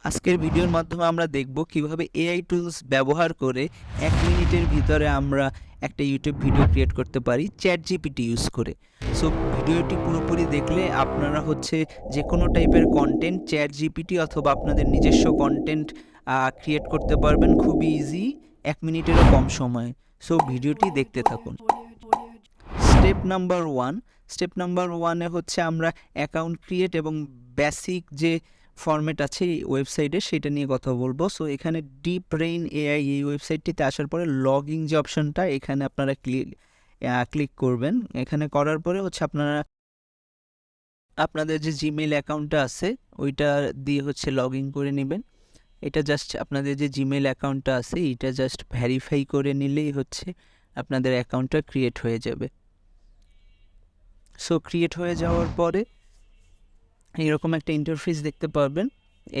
আজকের ভিডিওর মাধ্যমে আমরা দেখব কিভাবে এআই টুলস ব্যবহার করে 1 মিনিটের ভিতরে আমরা একটা ইউটিউব ভিডিও ক্রিয়েট করতে পারি চ্যাটজিপিটি ইউজ করে। সো ভিডিওটি পুরোপুরি দেখলে আপনারা যে কোনো টাইপের কন্টেন্ট চ্যাটজিপিটি অথবা আপনাদের নিজস্ব কন্টেন্ট ক্রিয়েট করতে পারবেন খুবই ইজি, 1 মিনিটেরও কম সময়ে। সো ভিডিওটি দেখতে থাকুন। স্টেপ নাম্বার ওয়ানে আমরা অ্যাকাউন্ট ক্রিয়েট এবং বেসিক যে ফরম্যাট আছে এই ওয়েবসাইটে সেটা নিয়ে কথা বলবো। সো এখানে ডিপব্রেইন এআই এই ওয়েবসাইটটিতে আসার পরে লগইন যে অপশনটা এখানে আপনারা ক্লিক করবেন। এখানে করার পরে আপনাদের যে জিমেইল অ্যাকাউন্টটা আছে ওইটা দিয়ে লগ ইন করে নেবেন। এটা জাস্ট আপনাদের যে জিমেইল অ্যাকাউন্টটা আছে এটা জাস্ট ভেরিফাই করে নিলেই আপনাদের অ্যাকাউন্টটা ক্রিয়েট হয়ে যাবে। সো ক্রিয়েট হয়ে যাওয়ার পরে এরকম একটা ইন্টারফেস দেখতে পারবেন।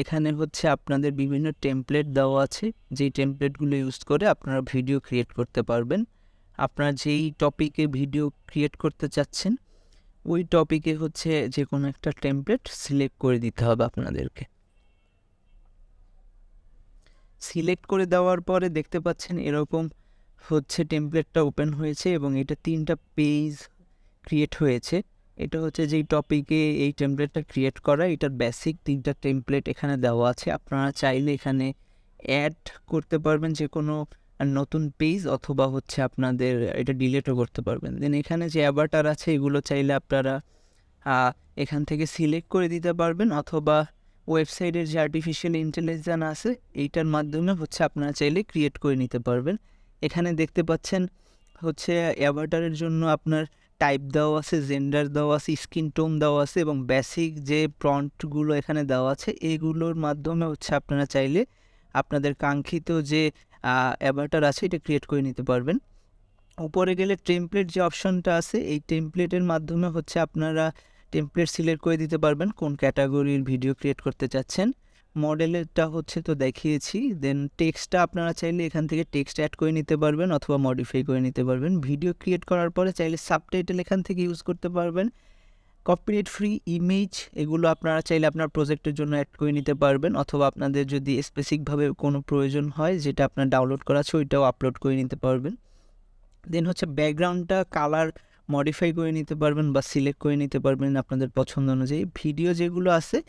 এখানে আপনাদের বিভিন্ন টেমপ্লেট দেওয়া আছে, যেই টেমপ্লেটগুলো ইউজ করে আপনারা ভিডিও ক্রিয়েট করতে পারবেন। আপনারা যেই টপিকে ভিডিও ক্রিয়েট করতে চাচ্ছেন ওই টপিকে যে কোনো একটা টেমপ্লেট সিলেক্ট করে দিতে হবে আপনাদেরকে। সিলেক্ট করে দেওয়ার পরে দেখতে পাচ্ছেন এরকম টেমপ্লেটটা ওপেন হয়েছে এবং এটা 3টা পেজ ক্রিয়েট হয়েছে। এটা যেই টপিকে এই টেমপ্লেটটা ক্রিয়েট করা, এটার বেসিক 3টা টেমপ্লেট এখানে দেওয়া আছে। আপনারা চাইলে এখানে অ্যাড করতে পারবেন যে কোনো নতুন পেজ, অথবা আপনাদের এটা ডিলিটও করতে পারবেন। দেন এখানে যে অ্যাভাটার আছে এগুলো চাইলে আপনারা এখান থেকে সিলেক্ট করে দিতে পারবেন, অথবা ওয়েবসাইটের যে আর্টিফিশিয়াল ইন্টেলিজেন্স আছে এইটার মাধ্যমে আপনারা চাইলে ক্রিয়েট করে নিতে পারবেন। এখানে দেখতে পাচ্ছেন অ্যাভাটারের জন্য আপনার টাইপ দেওয়া আছে, জেন্ডার দেওয়া আছে, স্কিন টোন দেওয়া আছে এবং বেসিক যে প্রম্পটগুলো এখানে দেওয়া আছে এগুলোর মাধ্যমে আপনারা চাইলে আপনাদের কাঙ্ক্ষিত যে অ্যাভাটার আছে এটা ক্রিয়েট করে নিতে পারবেন। উপরে গেলে টেমপ্লেট যে অপশনটা আছে এই টেমপ্লেটের মাধ্যমে আপনারা টেমপ্লেট সিলেক্ট করে দিতে পারবেন কোন ক্যাটাগরির ভিডিও ক্রিয়েট করতে চাচ্ছেন। মডেলেরটা তো দেখিয়েছি। দেন টেক্সটটা আপনারা চাইলে এখান থেকে টেক্সট অ্যাড করে নিতে পারবেন অথবা মডিফাই করে নিতে পারবেন। ভিডিও ক্রিয়েট করার পরে চাইলে সাবটাইটেল এখান থেকে ইউজ করতে পারবেন। কপিরাইট ফ্রি ইমেজ এগুলো আপনারা চাইলে আপনার প্রজেক্টের জন্য অ্যাড করে নিতে পারবেন, অথবা আপনাদের যদি স্পেসিফিকভাবে কোনো প্রয়োজন হয় যেটা আপনার ডাউনলোড করা আছে ওইটাও আপলোড করে নিতে পারবেন। দেন ব্যাকগ্রাউন্ডটা কালার মডিফাই করে নিতে পারবেন বা সিলেক্ট করে নিতে পারবেন আপনাদের পছন্দ অনুযায়ী। ভিডিও যেগুলো আছে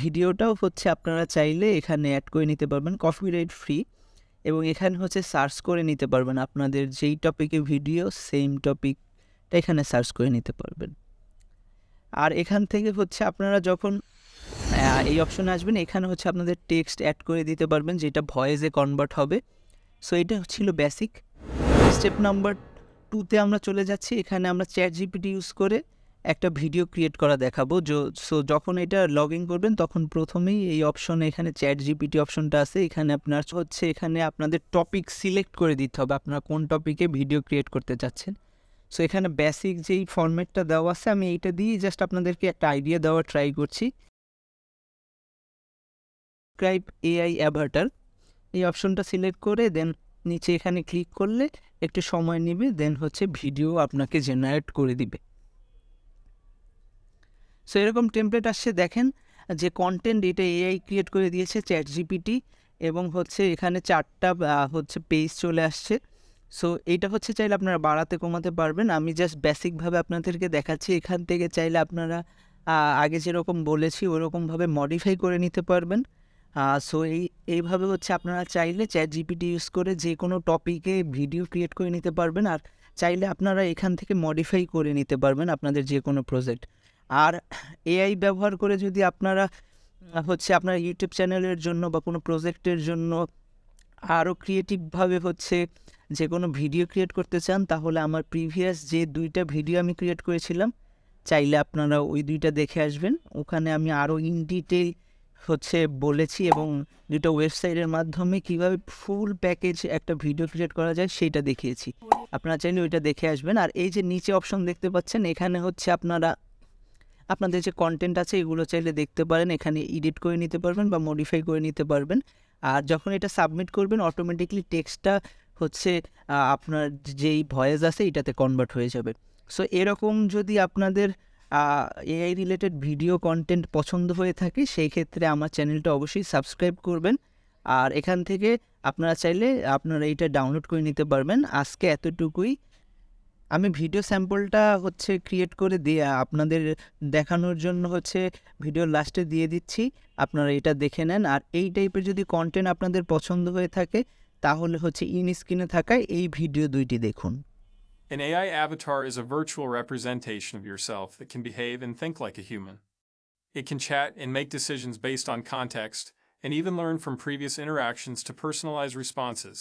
ভিডিওটাও আপনারা চাইলে এখানে অ্যাড করে নিতে পারবেন কপিরাইট ফ্রি, এবং এখানে সার্চ করে নিতে পারবেন আপনাদের যেই টপিকে ভিডিও সেম টপিকটা এখানে সার্চ করে নিতে পারবেন। আর এখান থেকে আপনারা যখন এই অপশনে আসবেন এখানে আপনাদের টেক্সট অ্যাড করে দিতে পারবেন যেটা ভয়েসে কনভার্ট হবে। সো এটা ছিল বেসিক। স্টেপ নাম্বার 2তে আমরা চলে যাচ্ছি। এখানে আমরা চ্যাটজিপিটি ইউজ করে একটা ভিডিও ক্রিয়েট করা দেখাবো। সো যখন এটা লগ ইন করবেন তখন প্রথমেই এই অপশনে এখানে চ্যাটজিপিটি অপশনটা আছে, এখানে আপনার এখানে আপনাদের টপিক সিলেক্ট করে দিতে হবে আপনারা কোন টপিকে ভিডিও ক্রিয়েট করতে চাচ্ছেন। সো এখানে বেসিক যেই ফরম্যাটটা দেওয়া আছে আমি এইটা দিয়েই জাস্ট আপনাদেরকে একটা আইডিয়া দেওয়ার ট্রাই করছি। ক্রাইব এআই অ্যাভাটার এই অপশনটা সিলেক্ট করে দেন নিচে এখানে ক্লিক করলে একটু সময় নেবে, দেন ভিডিও আপনাকে জেনারেট করে দিবে। সো এরকম টেমপ্লেট আসছে, দেখেন যে কন্টেন্ট এটা এআই ক্রিয়েট করে দিয়েছে চ্যাটজিপিটি, এবং এখানে 4টা পেজ চলে আসছে। সো এইটা চাইলে আপনারা বাড়াতে কমাতে পারবেন। আমি জাস্ট বেসিকভাবে আপনাদেরকে দেখাচ্ছি। এখান থেকে চাইলে আপনারা আগে যেরকম বলেছি ওরকমভাবে মডিফাই করে নিতে পারবেন। সো এইভাবে আপনারা চাইলে চ্যাটজিপিটি ইউজ করে যে কোনো টপিকে ভিডিও ক্রিয়েট করে নিতে পারবেন, আর চাইলে আপনারা এখান থেকে মডিফাই করে নিতে পারবেন আপনাদের যে কোনো প্রজেক্ট। আর এআই ব্যবহার করে যদি আপনারা আপনার ইউটিউব চ্যানেলের জন্য বা কোনো প্রজেক্টের জন্য আরও ক্রিয়েটিভভাবে যে কোনো ভিডিও ক্রিয়েট করতে চান তাহলে আমার প্রিভিয়াস যে 2টা ভিডিও আমি ক্রিয়েট করেছিলাম চাইলে আপনারা ওই 2টা দেখে আসবেন। ওখানে আমি আরও ইন ডিটেইল বলেছি এবং 2টা ওয়েবসাইটের মাধ্যমে কীভাবে ফুল প্যাকেজ একটা ভিডিও ক্রিয়েট করা যায় সেইটা দেখিয়েছি। আপনারা চাইলে ওইটা দেখে আসবেন। আর এই যে নিচে অপশন দেখতে পাচ্ছেন এখানে আপনারা আপনাদের যে কন্টেন্ট আছে এগুলো চাইলে দেখতে পারেন, এখানে এডিট করে নিতে পারবেন বা মডিফাই করে নিতে পারবেন। আর যখন এটা সাবমিট করবেন অটোমেটিকলি টেক্সটটা আপনার যেই ভয়েস আছে এটাতে কনভার্ট হয়ে যাবে। সো এরকম যদি আপনাদের এআই রিলেটেড ভিডিও কন্টেন্ট পছন্দ হয়ে থাকে সেই ক্ষেত্রে আমার চ্যানেলটা অবশ্যই সাবস্ক্রাইব করবেন। আর এখান থেকে আপনারা চাইলে আপনারা এইটা ডাউনলোড করে নিতে পারবেন। আজকে এতটুকুই। আমি ভিডিও স্যাম্পলটা হচ্ছে ক্রিয়েট করে দিয়ে আপনাদের দেখানোর জন্য হচ্ছে ভিডিওর লাস্টে দিয়ে দিচ্ছি, আপনারা এটা দেখে নেন। আর এই টাইপের যদি কন্টেন্ট আপনাদের পছন্দ হয়ে থাকে তাহলে হচ্ছে স্ক্রিনে থাকায় এই ভিডিও দুইটি দেখুন। An AI avatar is a virtual representation of yourself that can behave and think like a human. It can chat and make decisions based on context, and even learn from previous interactions to personalize responses.